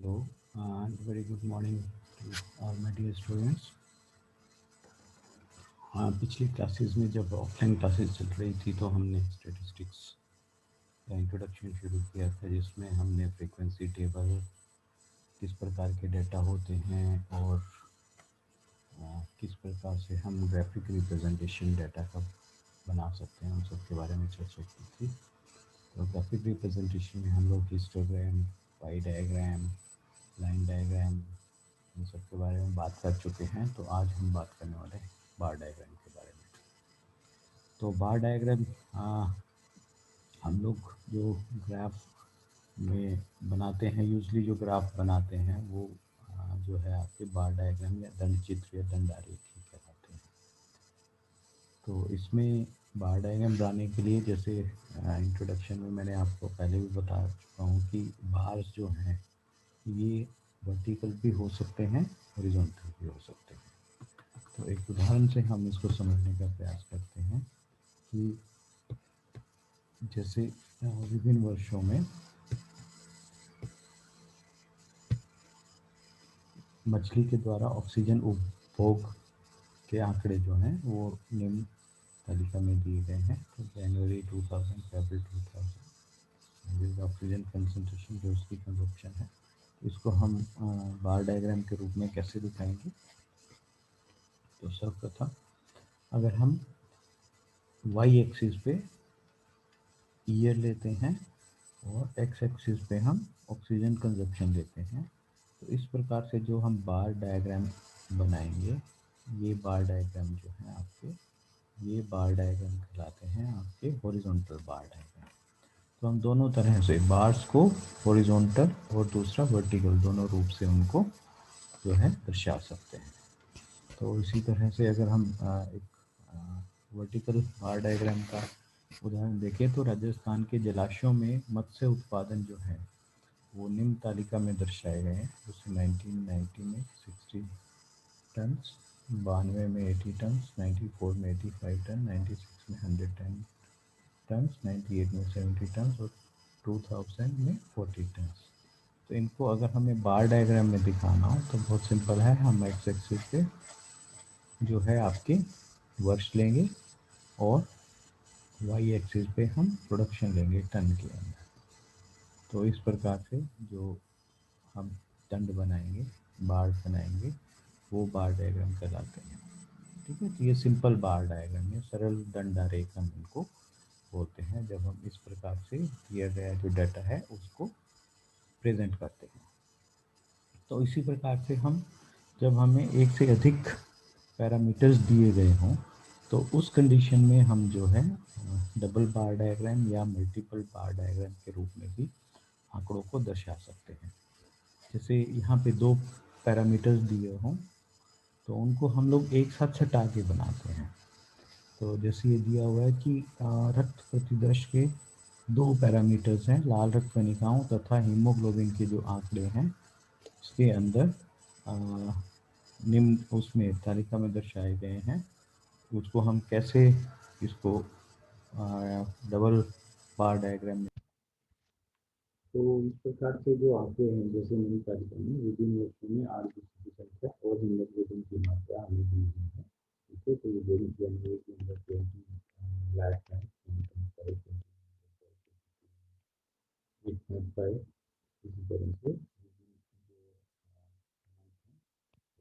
Hello and very good morning to all my dear students. हाँ, पिछली classes में जब ऑफलाइन क्लासेस चल रही थी तो हमने स्टैटिस्टिक्स का इंट्रोडक्शन शुरू किया था, जिसमें हमने फ्रीक्वेंसी टेबल, किस प्रकार के डेटा होते हैं और किस प्रकार से हम ग्राफिक रिप्रेजेंटेशन डाटा का बना सकते हैं, उन सब के बारे में चर्चा की थी। तो ग्राफिक रिप्रेजेंटेशन में हम लोग histogram, pie diagram, line diagram, इन सब के बारे में बात कर चुके हैं। तो आज हम बात करने वाले हैं बार डायग्राम के बारे में। तो बार डायग्राम हम लोग जो ग्राफ में बनाते हैं, यूजली जो ग्राफ बनाते हैं वो जो है आपके बार डायग्राम या दंड चित्र या दंड आरेख ही कहलाते हैं। तो इसमें बार डायग्राम बनाने के लिए, जैसे इंट्रोडक्शन में मैंने आपको पहले भी बता चुका हूँ कि बार्स जो हैं ये वर्टिकल भी हो सकते हैं, हॉरिजॉन्टल भी हो सकते हैं। तो एक उदाहरण से हम इसको समझने का प्रयास करते हैं कि जैसे विभिन्न वर्षों में मछली के द्वारा ऑक्सीजन उपभोग के आंकड़े जो हैं वो निम्न तालिका में दिए गए हैं। तो जनवरी 2000, फरवरी 2000 ऑक्सीजन कंसंट्रेशन जो उसकी कंजप्शन है, इसको हम बार डायग्राम के रूप में कैसे दिखाएंगे। तो सर्वप्रथम अगर हम वाई एक्सिस पे ईयर लेते हैं और एक्स एक्सिस पे हम ऑक्सीजन कंजप्शन लेते हैं, तो इस प्रकार से जो हम बार डायग्राम बनाएंगे, ये बार डायग्राम जो है आपके, ये बार डायग्राम कहलाते हैं आपके हॉरिजॉन्टल बार डायग्राम। तो हम दोनों तरह से बार्स को हॉरिजॉन्टल और दूसरा वर्टिकल, दोनों रूप से उनको जो है दर्शा सकते हैं। तो इसी तरह से अगर हम एक वर्टिकल बार डायग्राम का उदाहरण देखें, तो राजस्थान के जलाशयों में मत्स्य उत्पादन जो है वो निम्न तालिका में दर्शाए गए हैं। जैसे 1990 में 60 टन्स, 92 में 80 टन्स, 94 में 85 टन, 96 में 110 टन्स, 98 में 70 टन्स और 2000 में 40 टन्स। तो इनको अगर हमें बार डायग्राम में दिखाना हो तो बहुत सिंपल है, हम एक्स एक्सिस पे जो है आपके वर्ष लेंगे और वाई एक्सिस पे हम प्रोडक्शन लेंगे टन के अंदर। तो इस प्रकार से जो हम दंड बनाएंगे, बार बनाएंगे, वो बार डायग्राम कहलाते हैं। ठीक है, तो ये सिंपल बार डायग्राम है, सरल दंड आरेख हम इनको बोलते हैं, जब हम इस प्रकार से दिया गया जो डाटा है उसको प्रेजेंट करते हैं। तो इसी प्रकार से हम, जब हमें एक से अधिक पैरामीटर्स दिए गए हों, तो उस कंडीशन में हम जो है डबल बार डायग्राम या मल्टीपल बार डायग्राम के रूप में भी आंकड़ों को दर्शा सकते हैं। जैसे यहाँ पे दो पैरामीटर्स दिए हों तो उनको हम लोग एक साथ छटा के बनाते हैं। तो जैसे ये दिया हुआ है कि रक्त प्रतिदर्श के दो पैरामीटर्स हैं, लाल रक्त कणिकाओं तथा हीमोग्लोबिन के जो आंकड़े हैं इसके अंदर निम्न उसमें तालिका में दर्शाए गए हैं। उसको हम कैसे इसको डबल बार डायग्राम में, तो इस प्रकार से जो आंकड़े हैं, जैसे निम्न तालिका में विभिन्न वर्षों में आरबीसी की संख्या और हीमोग्लोबिन की मात्रा हमें दी हुई है। ठीक है, तो ये जनवरी के अंदर 20 लाख है, 8.5 इसी तरह से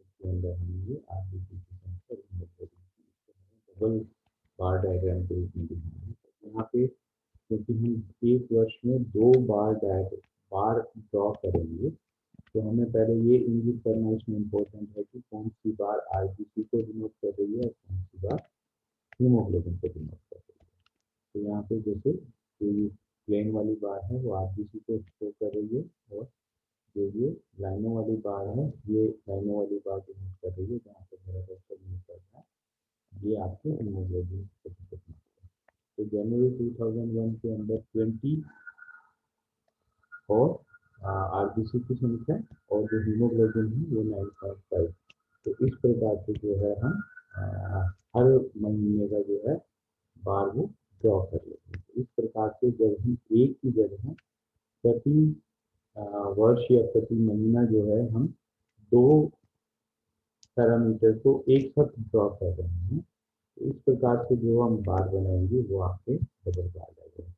इसके अंदर हम ये आरबीसी की संख्या और हीमोग्लोबिन की डबल बार डायग्राम के रूप में दिखाएंगे। यहाँ पे क्योंकि हम एक वर्ष में दो बार ड्रॉ करेंगे, तो हमें पहले ये इंगित करना इसमें इम्पोर्टेंट है कि कौन सी बार आरबीसी को डिनोट कर रही है और कौन सी बार हीमोग्लोबिन को डिनोट कर रही है। तो यहाँ पे जैसे जो प्लेन वाली बार है वो आरबीसी को शो कर रही है, और जो ये लाइनों वाली बार है ये लाइनों वाली बार डिनोट कर रही है, जहाँ पे मेरा कर्सर नहीं कर रहा है, ये आपके हीमोग्लोबिन प्रतिशत मात्रा। तो जनवरी 2001 के अंदर 20 और आरबीसी की संख्या और जो हीमोग्लोबिन है वो 9.5। तो इस प्रकार से जो है हम हर महीने का जो है बार वो ड्रॉ कर लेते हैं। तो इस प्रकार से जब हम एक ही जगह प्रति वर्ष या प्रति महीना जो है हम दो पैरामीटर को एक साथ ड्रॉ कर रहे हैं। तो इस प्रकार से जो हम बार बनाएंगे वो आपके डबल बार डायग्राम।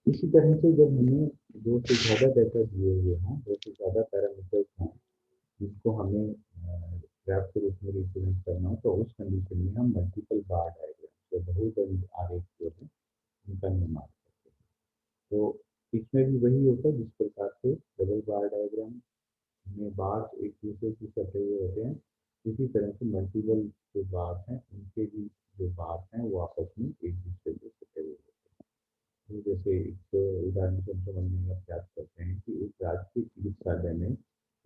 इसी तरह से जब हमें दो से ज़्यादा डेटा दिए हुए हैं, दो से ज़्यादा पैरामीटर्स हैं जिसको हमें ग्राफ के रूप में रिप्रेजेंट करना हो, तो उस कंडीशन में हम मल्टीपल बार डायग्राम या बहुबंद आरेख जो है उनका निर्माण करते हैं। तो इसमें भी वही होता है जिस प्रकार से डबल बार डायग्राम में बार एक दूसरे से सटे हुए होते हैं, इसी तरह से मल्टीपल जो बार हैं उनके भी जो बार हैं वो आपस में एक दूसरे से सटे हुए होते हैं। तो जैसे एक उदाहरण से हम समझने का प्रयास करते हैं कि एक राजकीय चिकित्सालय में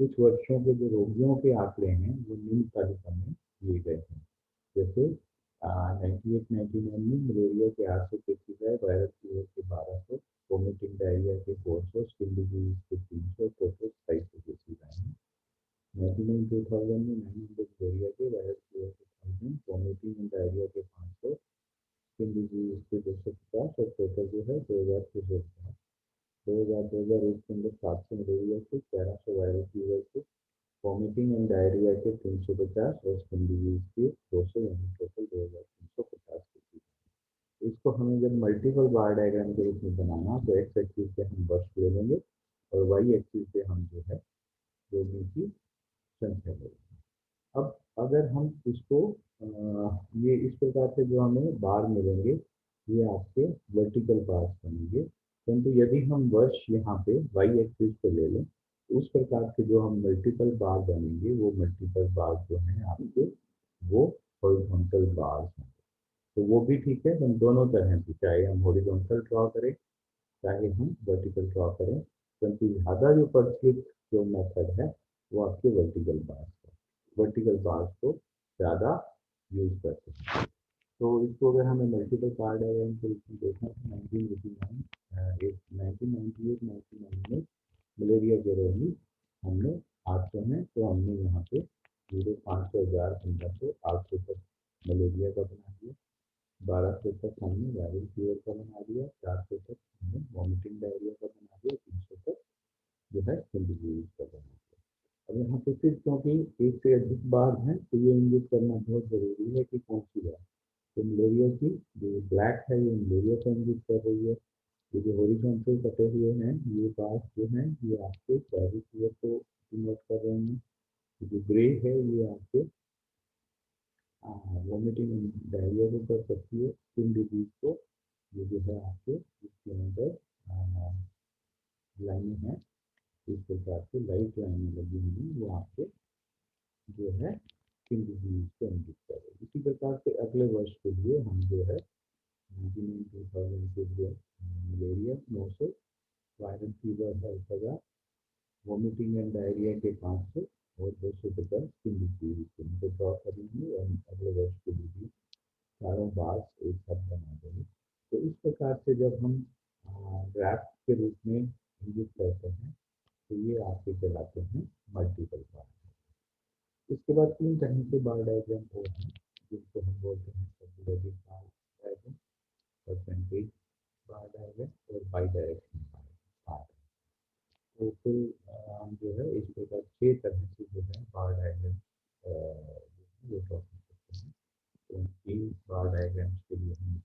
कुछ वर्षों के जो रोगियों के आंकड़े हैं वो निम्न तालिका में दिए गए हैं। जैसे 98-99 में मलेरिया के 833 है, वायरल फीवर के 1200, वोमिटिंग डायरिया के 400, स्किन डिजीज के 300, टोटल 250 केसेज आए हैं। 99-2000 में 900 मलेरिया के, वायरल फीवर के 1000, वोमिटिंग एंड डायरिया के 500, स्किन डिजीज के 250 और टोटल जो है 2650। 2000-2001 के अंदर 700 मलेरिया के, 1100 वायरल फीवर के, वॉमिटिंग एंड डायरिया के 350 और स्किन डिजीज के 200, यानी टोटल 2350 केसेज। इसको हमें जब मल्टीपल बार डायग्राम के रूप में बनाना, तो एक्स एक्सिस पे हम वर्ष ले लेंगे और वाई एक्सिस पे हम जो है रोगियों की संख्या ले लेंगे। अब अगर हम इसको ये इस प्रकार से जो हमें बार मिलेंगे ये आपके वर्टिकल बार बनेंगे, परंतु यदि हम वर्ष यहाँ पे वाई एक्सिस पे ले लें तो उस प्रकार से जो हम मल्टीपल बार बनेंगे वो मल्टीपल बार जो हैं आपके वो हॉरिजॉन्टल बार हैं। तो वो भी ठीक है, हम दोनों तरह से चाहे हम हॉरिजॉन्टल ड्रॉ करें चाहे हम वर्टिकल ड्रॉ करें, परंतु ज़्यादा जो प्रचलित जो मेथड है वो आपके वर्टिकल बार है। वर्टिकल बार्स को ज़्यादा यूज करते हैं। तो इसको अगर हमें मल्टीपल बार डायग्राम के रूप में देखना है, 1989 में मलेरिया के रोगी हमने 800 हैं, तो हमने यहाँ पे 0, 500, 1000, 1500, 800 तक मलेरिया का बना दिया, 1200 तक हमने वायरल फीवर का बना दिया, 400 तक हमने वॉमिटिंग डायरिया का बना दिया, 300 तक जो है स्किन डिजीज का बना दिया। अब यहाँ पे फिर क्योंकि एक से अधिक बार हैं तो ये इंगित करना बहुत जरूरी है कि कौन सी बार। तो मलेरिया की जो ब्लैक है ये मलेरिया को इंगित कर रही है, ये जो हॉरिजॉन्टल कटे हुए हैं ये बार जो हैं ये आपके वायरल फीवर को डिनोट कर रहे हैं, जो ग्रे है ये आपके वॉमिटिंग डायरिया को कर सकती है, स्किन डिजीज को ये जो है आपके इसके अंदर लाइनें हैं इस प्रकार से लाइट लाइनें लगी हुई वो आपके जो है स्किन डिजीज को इंगित कर रहे हैं। इसी प्रकार से अगले वर्ष के लिए हम जो है 2000 के लिए मलेरिया 900, वायरल फीवर है 1000, वॉमिटिंग एंड डायरिया के 500 और 250 स्किन डिजीज को ड्रॉ करेंगे और अगले वर्ष के लिए भी चारों बार एक साथ बना देंगे। तो इस प्रकार से जब हम ग्राफ के रूप में इंगित करते हैं तो ये आपके कहलाते हैं मल्टीपल बार। इसके बाद तीन तरह के बार डायग्राम और हैं जिनको हम बोलते हैं सबडिवाइडेड बार डायग्राम, परसेंटेज बार डायग्राम और बाई डायरेक्शन बार। तो कुल हम जो है इस प्रकार 6 तरह से जो है बार डायग्राम वो ड्रॉ कर सकते हैं। तो इन बार डायग्राम्स के लिए हम